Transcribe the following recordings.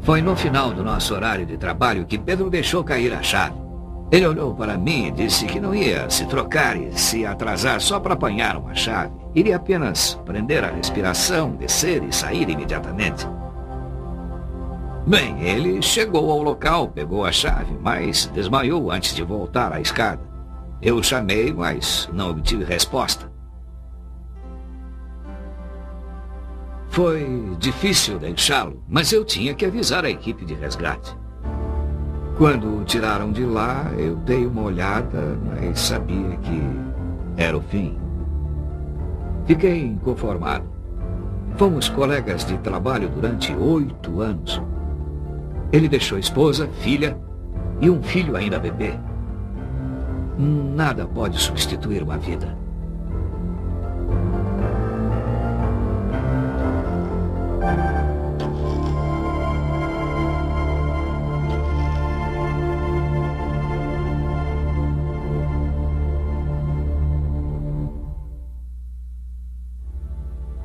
Foi no final do nosso horário de trabalho que Pedro deixou cair a chave. Ele olhou para mim e disse que não ia se trocar e se atrasar só para apanhar uma chave. Iria apenas prender a respiração, descer e sair imediatamente. Bem, ele chegou ao local, pegou a chave, mas desmaiou antes de voltar à escada. Eu o chamei, mas não obtive resposta. Foi difícil deixá-lo, mas eu tinha que avisar a equipe de resgate. Quando o tiraram de lá, eu dei uma olhada, mas sabia que era o fim. Fiquei inconformado. Fomos colegas de trabalho durante 8 anos. Ele deixou esposa, filha e um filho ainda bebê. Nada pode substituir uma vida.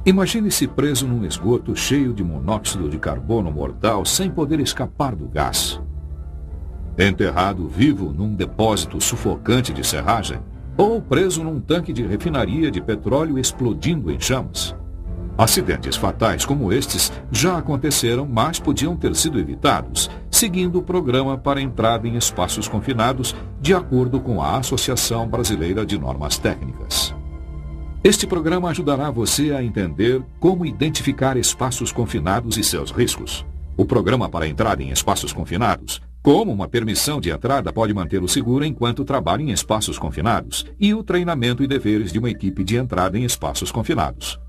Imagine-se preso num esgoto cheio de monóxido de carbono mortal sem poder escapar do gás. Enterrado vivo num depósito sufocante de serragem, ou preso num tanque de refinaria de petróleo explodindo em chamas. Acidentes fatais como estes já aconteceram, mas podiam ter sido evitados, seguindo o programa para entrada em espaços confinados, de acordo com a Associação Brasileira de Normas Técnicas. Este programa ajudará você a entender como identificar espaços confinados e seus riscos. O programa para entrada em espaços confinados, como uma permissão de entrada pode manter o seguro enquanto trabalha em espaços confinados, e o treinamento e deveres de uma equipe de entrada em espaços confinados.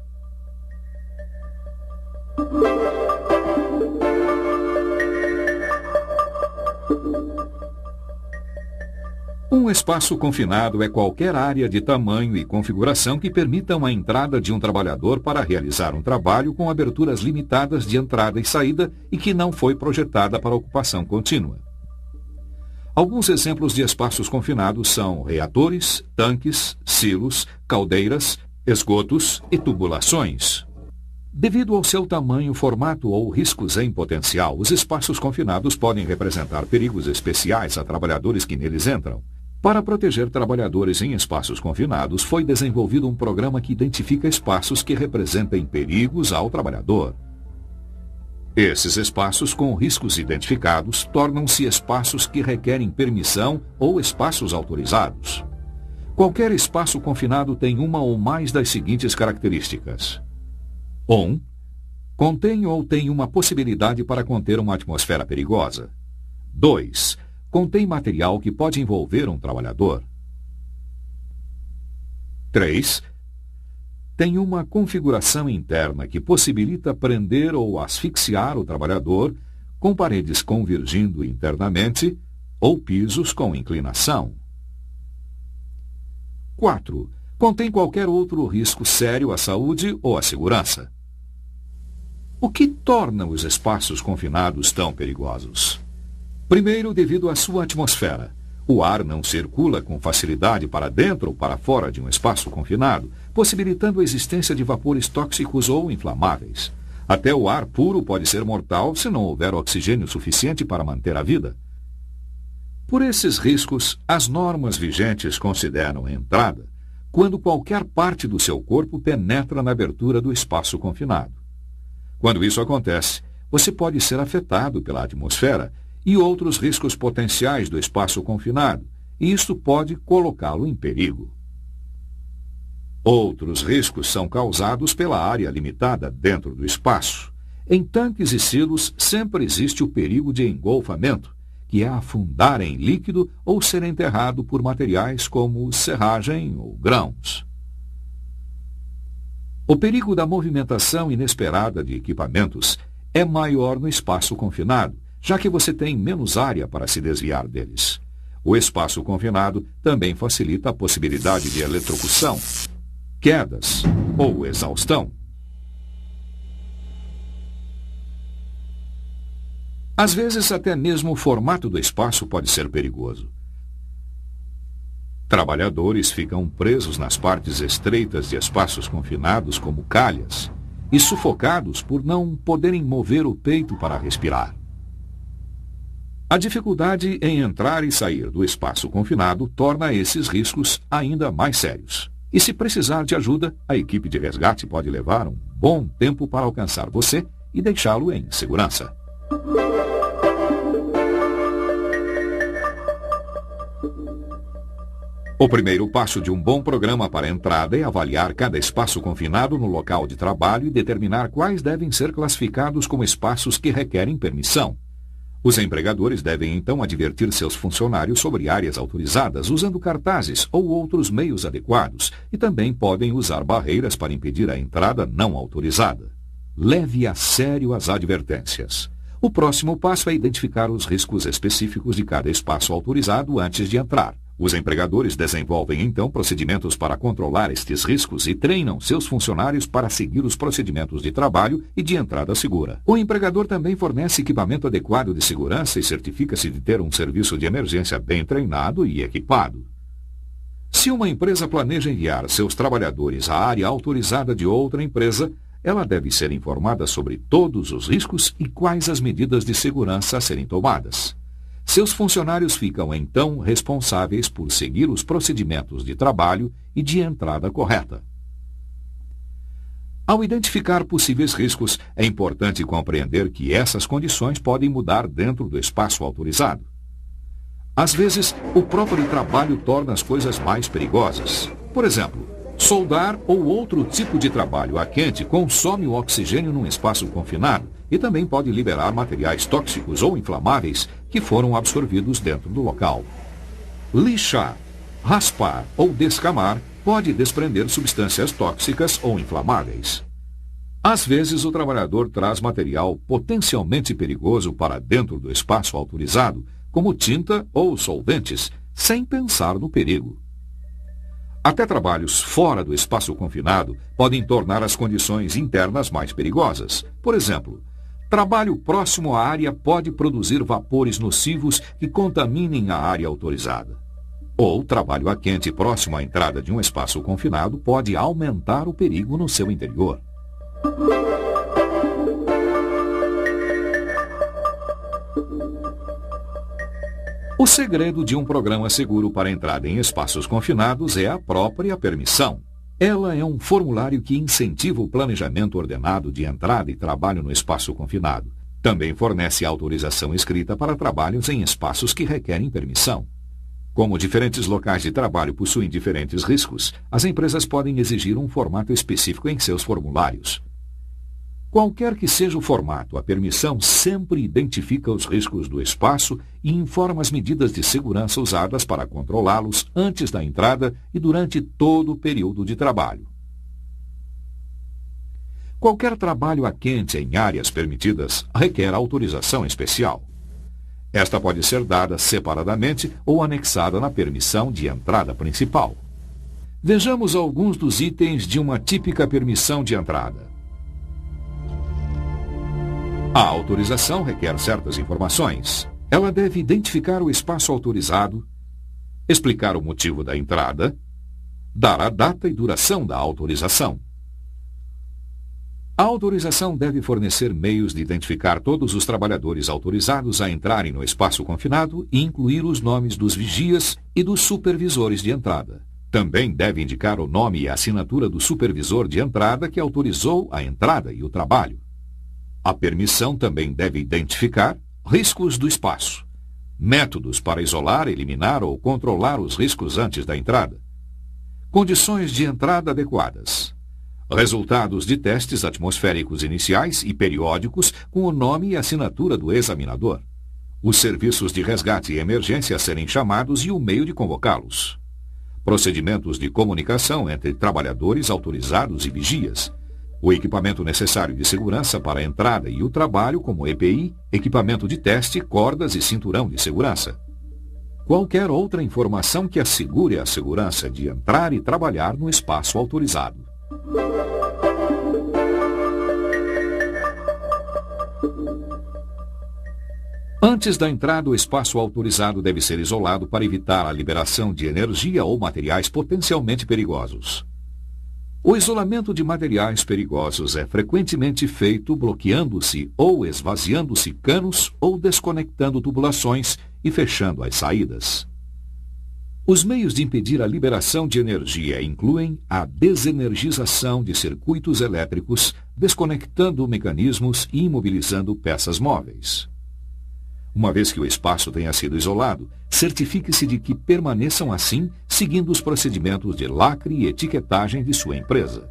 Um espaço confinado é qualquer área de tamanho e configuração que permitam a entrada de um trabalhador para realizar um trabalho com aberturas limitadas de entrada e saída e que não foi projetada para ocupação contínua. Alguns exemplos de espaços confinados são reatores, tanques, silos, caldeiras, esgotos e tubulações. Devido ao seu tamanho, formato ou riscos em potencial, os espaços confinados podem representar perigos especiais a trabalhadores que neles entram. Para proteger trabalhadores em espaços confinados, foi desenvolvido um programa que identifica espaços que representem perigos ao trabalhador. Esses espaços com riscos identificados tornam-se espaços que requerem permissão ou espaços autorizados. Qualquer espaço confinado tem uma ou mais das seguintes características. 1. Contém ou tem uma possibilidade para conter uma atmosfera perigosa. 2. Contém material que pode envolver um trabalhador. 3. Tem uma configuração interna que possibilita prender ou asfixiar o trabalhador, com paredes convergindo internamente ou pisos com inclinação. 4. Contém qualquer outro risco sério à saúde ou à segurança. O que torna os espaços confinados tão perigosos? Primeiro, devido à sua atmosfera. O ar não circula com facilidade para dentro ou para fora de um espaço confinado, possibilitando a existência de vapores tóxicos ou inflamáveis. Até o ar puro pode ser mortal se não houver oxigênio suficiente para manter a vida. Por esses riscos, as normas vigentes consideram a entrada quando qualquer parte do seu corpo penetra na abertura do espaço confinado. Quando isso acontece, você pode ser afetado pela atmosfera e outros riscos potenciais do espaço confinado, e isto pode colocá-lo em perigo. Outros riscos são causados pela área limitada dentro do espaço. Em tanques e silos sempre existe o perigo de engolfamento, que é afundar em líquido ou ser enterrado por materiais como serragem ou grãos. O perigo da movimentação inesperada de equipamentos é maior no espaço confinado, já que você tem menos área para se desviar deles. O espaço confinado também facilita a possibilidade de eletrocução, quedas ou exaustão. Às vezes, até mesmo o formato do espaço pode ser perigoso. Trabalhadores ficam presos nas partes estreitas de espaços confinados como calhas e sufocados por não poderem mover o peito para respirar. A dificuldade em entrar e sair do espaço confinado torna esses riscos ainda mais sérios. E se precisar de ajuda, a equipe de resgate pode levar um bom tempo para alcançar você e deixá-lo em segurança. O primeiro passo de um bom programa para a entrada é avaliar cada espaço confinado no local de trabalho e determinar quais devem ser classificados como espaços que requerem permissão. Os empregadores devem então advertir seus funcionários sobre áreas autorizadas usando cartazes ou outros meios adequados e também podem usar barreiras para impedir a entrada não autorizada. Leve a sério as advertências. O próximo passo é identificar os riscos específicos de cada espaço autorizado antes de entrar. Os empregadores desenvolvem então procedimentos para controlar estes riscos e treinam seus funcionários para seguir os procedimentos de trabalho e de entrada segura. O empregador também fornece equipamento adequado de segurança e certifica-se de ter um serviço de emergência bem treinado e equipado. Se uma empresa planeja enviar seus trabalhadores à área autorizada de outra empresa, ela deve ser informada sobre todos os riscos e quais as medidas de segurança a serem tomadas. Seus funcionários ficam, então, responsáveis por seguir os procedimentos de trabalho e de entrada correta. Ao identificar possíveis riscos, é importante compreender que essas condições podem mudar dentro do espaço autorizado. Às vezes, o próprio trabalho torna as coisas mais perigosas. Por exemplo, soldar ou outro tipo de trabalho a quente consome o oxigênio num espaço confinado e também pode liberar materiais tóxicos ou inflamáveis que foram absorvidos dentro do local. Lixar, raspar ou descamar pode desprender substâncias tóxicas ou inflamáveis. Às vezes, o trabalhador traz material potencialmente perigoso para dentro do espaço autorizado, como tinta ou solventes, sem pensar no perigo. Até trabalhos fora do espaço confinado podem tornar as condições internas mais perigosas. Por exemplo, trabalho próximo à área pode produzir vapores nocivos que contaminem a área autorizada. Ou trabalho a quente próximo à entrada de um espaço confinado pode aumentar o perigo no seu interior. O segredo de um programa seguro para entrada em espaços confinados é a própria permissão. Ela é um formulário que incentiva o planejamento ordenado de entrada e trabalho no espaço confinado. Também fornece autorização escrita para trabalhos em espaços que requerem permissão. Como diferentes locais de trabalho possuem diferentes riscos, as empresas podem exigir um formato específico em seus formulários. Qualquer que seja o formato, a permissão sempre identifica os riscos do espaço e informa as medidas de segurança usadas para controlá-los antes da entrada e durante todo o período de trabalho. Qualquer trabalho a quente em áreas permitidas requer autorização especial. Esta pode ser dada separadamente ou anexada na permissão de entrada principal. Vejamos alguns dos itens de uma típica permissão de entrada. A autorização requer certas informações. Ela deve identificar o espaço autorizado, explicar o motivo da entrada, dar a data e duração da autorização. A autorização deve fornecer meios de identificar todos os trabalhadores autorizados a entrarem no espaço confinado e incluir os nomes dos vigias e dos supervisores de entrada. Também deve indicar o nome e a assinatura do supervisor de entrada que autorizou a entrada e o trabalho. A permissão também deve identificar riscos do espaço, métodos para isolar, eliminar ou controlar os riscos antes da entrada, condições de entrada adequadas, resultados de testes atmosféricos iniciais e periódicos com o nome e assinatura do examinador, os serviços de resgate e emergência a serem chamados e o meio de convocá-los, procedimentos de comunicação entre trabalhadores autorizados e vigias, o equipamento necessário de segurança para a entrada e o trabalho, como EPI, equipamento de teste, cordas e cinturão de segurança. Qualquer outra informação que assegure a segurança de entrar e trabalhar no espaço autorizado. Antes da entrada, o espaço autorizado deve ser isolado para evitar a liberação de energia ou materiais potencialmente perigosos. O isolamento de materiais perigosos é frequentemente feito bloqueando-se ou esvaziando-se canos ou desconectando tubulações e fechando as saídas. Os meios de impedir a liberação de energia incluem a desenergização de circuitos elétricos, desconectando mecanismos e imobilizando peças móveis. Uma vez que o espaço tenha sido isolado, certifique-se de que permaneçam assim, seguindo os procedimentos de lacre e etiquetagem de sua empresa.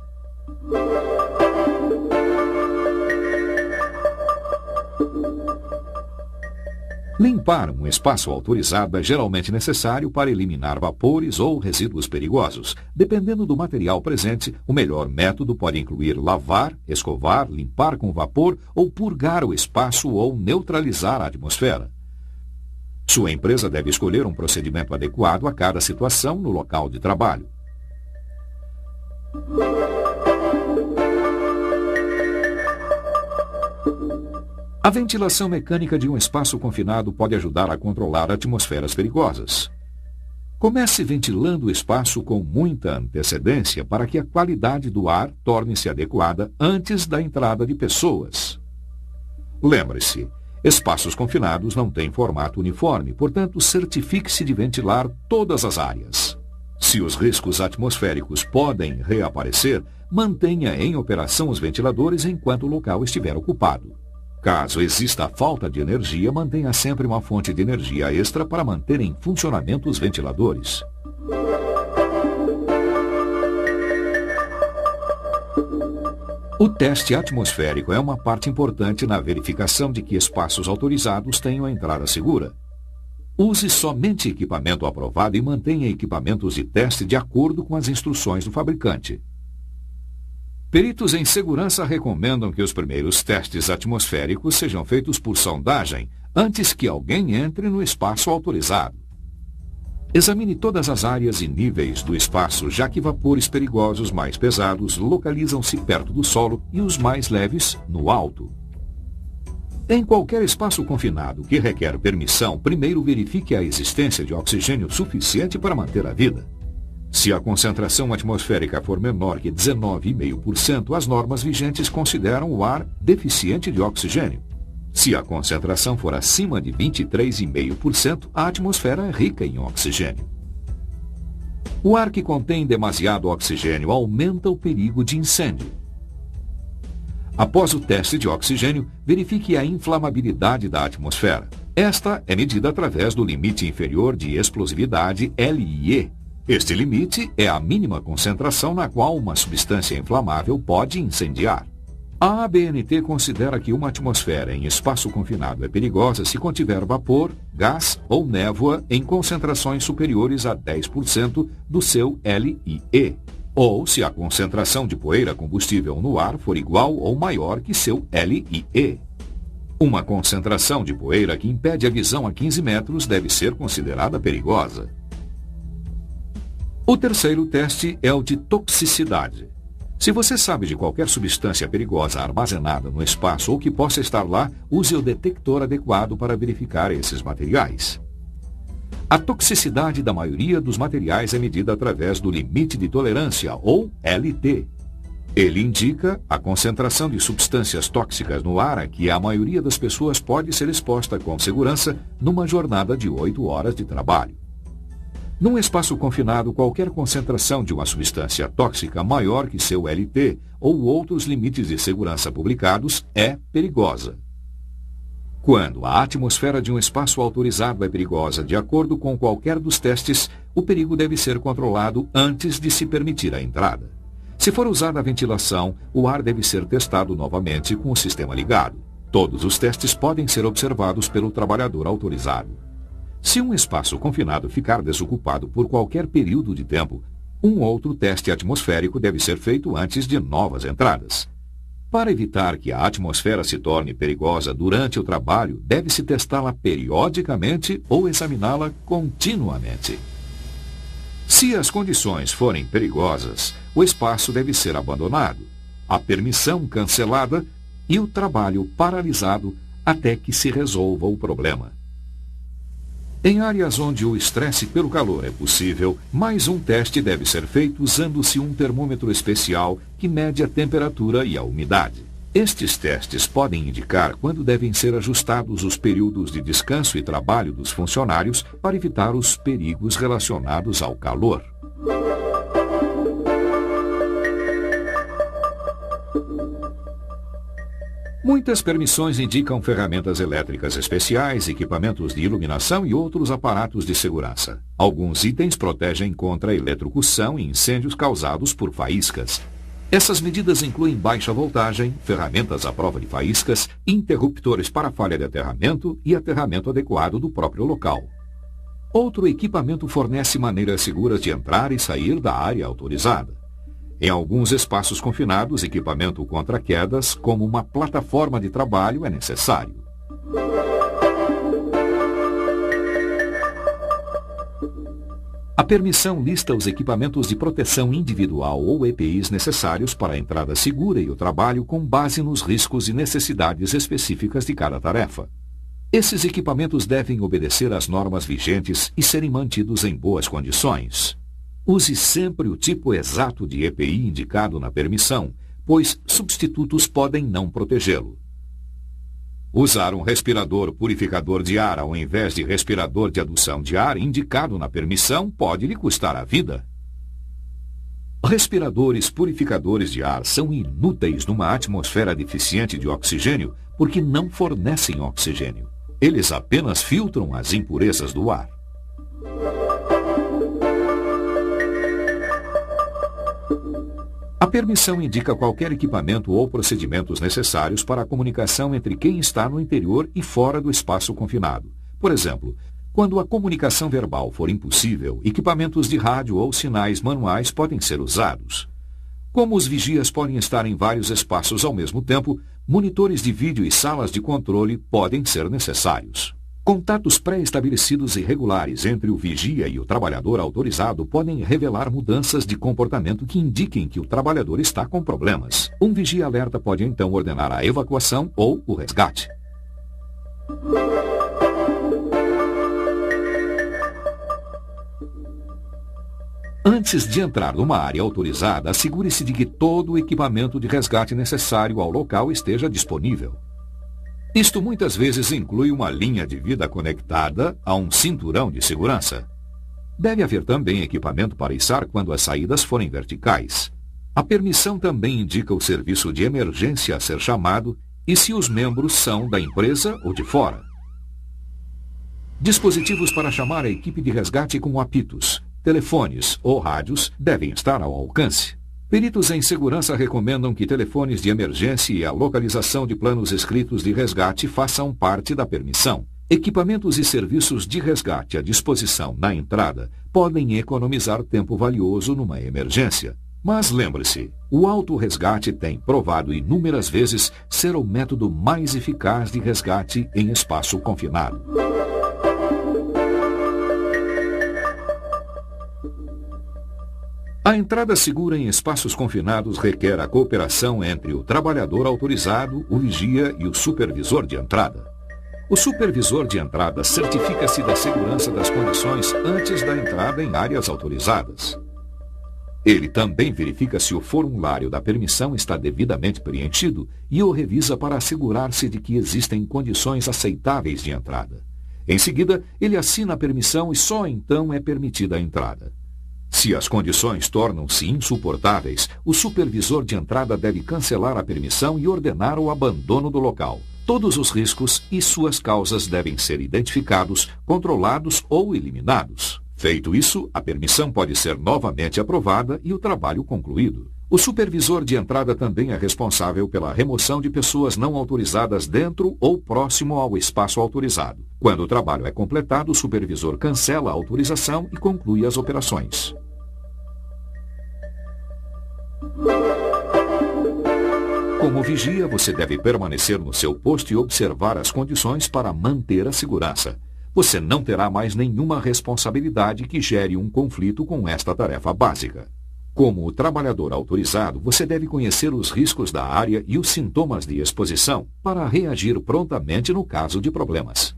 Limpar um espaço autorizado é geralmente necessário para eliminar vapores ou resíduos perigosos. Dependendo do material presente, o melhor método pode incluir lavar, escovar, limpar com vapor ou purgar o espaço ou neutralizar a atmosfera. Sua empresa deve escolher um procedimento adequado a cada situação no local de trabalho. A ventilação mecânica de um espaço confinado pode ajudar a controlar atmosferas perigosas. Comece ventilando o espaço com muita antecedência para que a qualidade do ar torne-se adequada antes da entrada de pessoas. Lembre-se, espaços confinados não têm formato uniforme, portanto, certifique-se de ventilar todas as áreas. Se os riscos atmosféricos podem reaparecer, mantenha em operação os ventiladores enquanto o local estiver ocupado. Caso exista falta de energia, mantenha sempre uma fonte de energia extra para manter em funcionamento os ventiladores. O teste atmosférico é uma parte importante na verificação de que espaços autorizados tenham a entrada segura. Use somente equipamento aprovado e mantenha equipamentos de teste de acordo com as instruções do fabricante. Peritos em segurança recomendam que os primeiros testes atmosféricos sejam feitos por sondagem antes que alguém entre no espaço autorizado. Examine todas as áreas e níveis do espaço, já que vapores perigosos mais pesados localizam-se perto do solo e os mais leves no alto. Em qualquer espaço confinado que requer permissão, primeiro verifique a existência de oxigênio suficiente para manter a vida. Se a concentração atmosférica for menor que 19,5%, as normas vigentes consideram o ar deficiente de oxigênio. Se a concentração for acima de 23,5%, a atmosfera é rica em oxigênio. O ar que contém demasiado oxigênio aumenta o perigo de incêndio. Após o teste de oxigênio, verifique a inflamabilidade da atmosfera. Esta é medida através do limite inferior de explosividade LIE. Este limite é a mínima concentração na qual uma substância inflamável pode incendiar. A ABNT considera que uma atmosfera em espaço confinado é perigosa se contiver vapor, gás ou névoa em concentrações superiores a 10% do seu LIE, ou se a concentração de poeira combustível no ar for igual ou maior que seu LIE. Uma concentração de poeira que impede a visão a 15 metros deve ser considerada perigosa. O terceiro teste é o de toxicidade. Se você sabe de qualquer substância perigosa armazenada no espaço ou que possa estar lá, use o detector adequado para verificar esses materiais. A toxicidade da maioria dos materiais é medida através do limite de tolerância, ou LT. Ele indica a concentração de substâncias tóxicas no ar a que a maioria das pessoas pode ser exposta com segurança numa jornada de 8 horas de trabalho. Num espaço confinado, qualquer concentração de uma substância tóxica maior que seu LT ou outros limites de segurança publicados é perigosa. Quando a atmosfera de um espaço autorizado é perigosa, de acordo com qualquer dos testes, o perigo deve ser controlado antes de se permitir a entrada. Se for usada a ventilação, o ar deve ser testado novamente com o sistema ligado. Todos os testes podem ser observados pelo trabalhador autorizado. Se um espaço confinado ficar desocupado por qualquer período de tempo, um outro teste atmosférico deve ser feito antes de novas entradas. Para evitar que a atmosfera se torne perigosa durante o trabalho, deve-se testá-la periodicamente ou examiná-la continuamente. Se as condições forem perigosas, o espaço deve ser abandonado, a permissão cancelada e o trabalho paralisado até que se resolva o problema. Em áreas onde o estresse pelo calor é possível, mais um teste deve ser feito usando-se um termômetro especial que mede a temperatura e a umidade. Estes testes podem indicar quando devem ser ajustados os períodos de descanso e trabalho dos funcionários para evitar os perigos relacionados ao calor. Muitas permissões indicam ferramentas elétricas especiais, equipamentos de iluminação e outros aparatos de segurança. Alguns itens protegem contra a eletrocução e incêndios causados por faíscas. Essas medidas incluem baixa voltagem, ferramentas à prova de faíscas, interruptores para falha de aterramento e aterramento adequado do próprio local. Outro equipamento fornece maneiras seguras de entrar e sair da área autorizada. Em alguns espaços confinados, equipamento contra quedas, como uma plataforma de trabalho, é necessário. A permissão lista os equipamentos de proteção individual ou EPIs necessários para a entrada segura e o trabalho com base nos riscos e necessidades específicas de cada tarefa. Esses equipamentos devem obedecer às normas vigentes e serem mantidos em boas condições. Use sempre o tipo exato de EPI indicado na permissão, pois substitutos podem não protegê-lo. Usar um respirador purificador de ar ao invés de respirador de adução de ar indicado na permissão pode lhe custar a vida. Respiradores purificadores de ar são inúteis numa atmosfera deficiente de oxigênio porque não fornecem oxigênio. Eles apenas filtram as impurezas do ar. A permissão indica qualquer equipamento ou procedimentos necessários para a comunicação entre quem está no interior e fora do espaço confinado. Por exemplo, quando a comunicação verbal for impossível, equipamentos de rádio ou sinais manuais podem ser usados. Como os vigias podem estar em vários espaços ao mesmo tempo, monitores de vídeo e salas de controle podem ser necessários. Contatos pré-estabelecidos e regulares entre o vigia e o trabalhador autorizado podem revelar mudanças de comportamento que indiquem que o trabalhador está com problemas. Um vigia alerta pode então ordenar a evacuação ou o resgate. Antes de entrar numa área autorizada, assegure-se de que todo o equipamento de resgate necessário ao local esteja disponível. Isto muitas vezes inclui uma linha de vida conectada a um cinturão de segurança. Deve haver também equipamento para içar quando as saídas forem verticais. A permissão também indica o serviço de emergência a ser chamado e se os membros são da empresa ou de fora. Dispositivos para chamar a equipe de resgate com apitos, telefones ou rádios devem estar ao alcance. Peritos em segurança recomendam que telefones de emergência e a localização de planos escritos de resgate façam parte da permissão. Equipamentos e serviços de resgate à disposição na entrada podem economizar tempo valioso numa emergência. Mas lembre-se, o autorresgate tem provado inúmeras vezes ser o método mais eficaz de resgate em espaço confinado. A entrada segura em espaços confinados requer a cooperação entre o trabalhador autorizado, o vigia e o supervisor de entrada. O supervisor de entrada certifica-se da segurança das condições antes da entrada em áreas autorizadas. Ele também verifica se o formulário da permissão está devidamente preenchido e o revisa para assegurar-se de que existem condições aceitáveis de entrada. Em seguida, ele assina a permissão e só então é permitida a entrada. Se as condições tornam-se insuportáveis, o supervisor de entrada deve cancelar a permissão e ordenar o abandono do local. Todos os riscos e suas causas devem ser identificados, controlados ou eliminados. Feito isso, a permissão pode ser novamente aprovada e o trabalho concluído. O supervisor de entrada também é responsável pela remoção de pessoas não autorizadas dentro ou próximo ao espaço autorizado. Quando o trabalho é completado, o supervisor cancela a autorização e conclui as operações. Como vigia, você deve permanecer no seu posto e observar as condições para manter a segurança. Você não terá mais nenhuma responsabilidade que gere um conflito com esta tarefa básica. Como trabalhador autorizado, você deve conhecer os riscos da área e os sintomas de exposição para reagir prontamente no caso de problemas.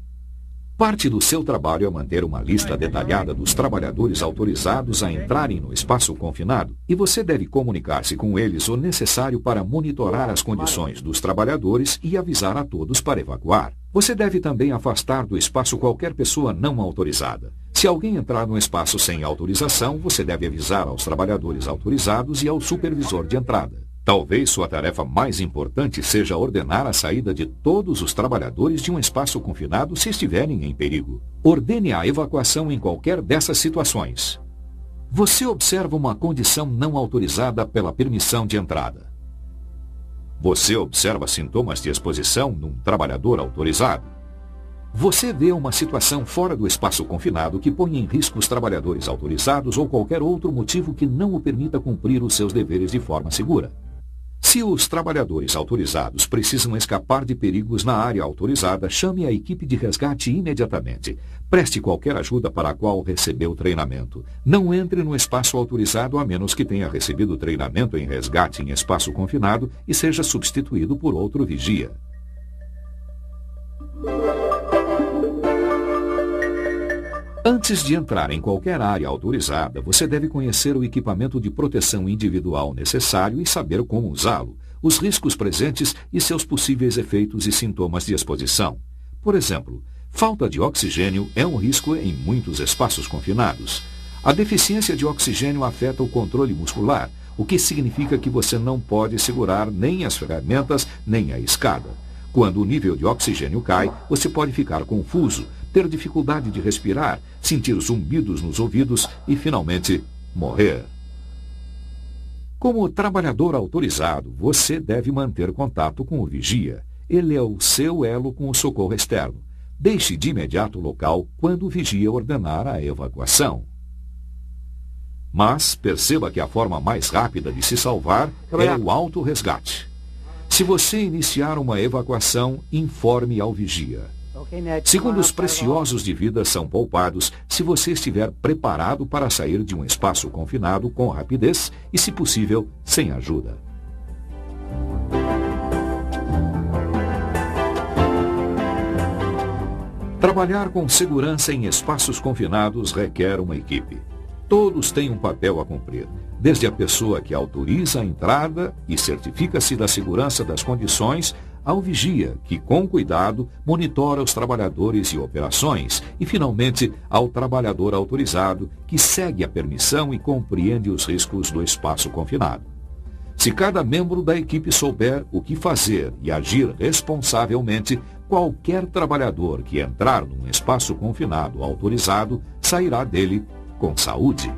Parte do seu trabalho é manter uma lista detalhada dos trabalhadores autorizados a entrarem no espaço confinado, e você deve comunicar-se com eles o necessário para monitorar as condições dos trabalhadores e avisar a todos para evacuar. Você deve também afastar do espaço qualquer pessoa não autorizada. Se alguém entrar no espaço sem autorização, você deve avisar aos trabalhadores autorizados e ao supervisor de entrada. Talvez sua tarefa mais importante seja ordenar a saída de todos os trabalhadores de um espaço confinado se estiverem em perigo. Ordene a evacuação em qualquer dessas situações. Você observa uma condição não autorizada pela permissão de entrada. Você observa sintomas de exposição num trabalhador autorizado. Você vê uma situação fora do espaço confinado que põe em risco os trabalhadores autorizados ou qualquer outro motivo que não o permita cumprir os seus deveres de forma segura. Se os trabalhadores autorizados precisam escapar de perigos na área autorizada, chame a equipe de resgate imediatamente. Preste qualquer ajuda para a qual recebeu treinamento. Não entre no espaço autorizado a menos que tenha recebido treinamento em resgate em espaço confinado e seja substituído por outro vigia. Antes de entrar em qualquer área autorizada, você deve conhecer o equipamento de proteção individual necessário e saber como usá-lo, os riscos presentes e seus possíveis efeitos e sintomas de exposição. Por exemplo, falta de oxigênio é um risco em muitos espaços confinados. A deficiência de oxigênio afeta o controle muscular, o que significa que você não pode segurar nem as ferramentas nem a escada. Quando o nível de oxigênio cai, você pode ficar confuso, ter dificuldade de respirar, sentir zumbidos nos ouvidos e, finalmente, morrer. Como trabalhador autorizado, você deve manter contato com o vigia. Ele é o seu elo com o socorro externo. Deixe de imediato o local quando o vigia ordenar a evacuação. Mas perceba que a forma mais rápida de se salvar é o autorresgate. Se você iniciar uma evacuação, informe ao vigia. Segundos preciosos de vida são poupados se você estiver preparado para sair de um espaço confinado com rapidez e, se possível, sem ajuda. Trabalhar com segurança em espaços confinados requer uma equipe. Todos têm um papel a cumprir, desde a pessoa que autoriza a entrada e certifica-se da segurança das condições, ao vigia, que com cuidado monitora os trabalhadores e operações, e finalmente ao trabalhador autorizado, que segue a permissão e compreende os riscos do espaço confinado. Se cada membro da equipe souber o que fazer e agir responsavelmente, qualquer trabalhador que entrar num espaço confinado autorizado sairá dele com saúde.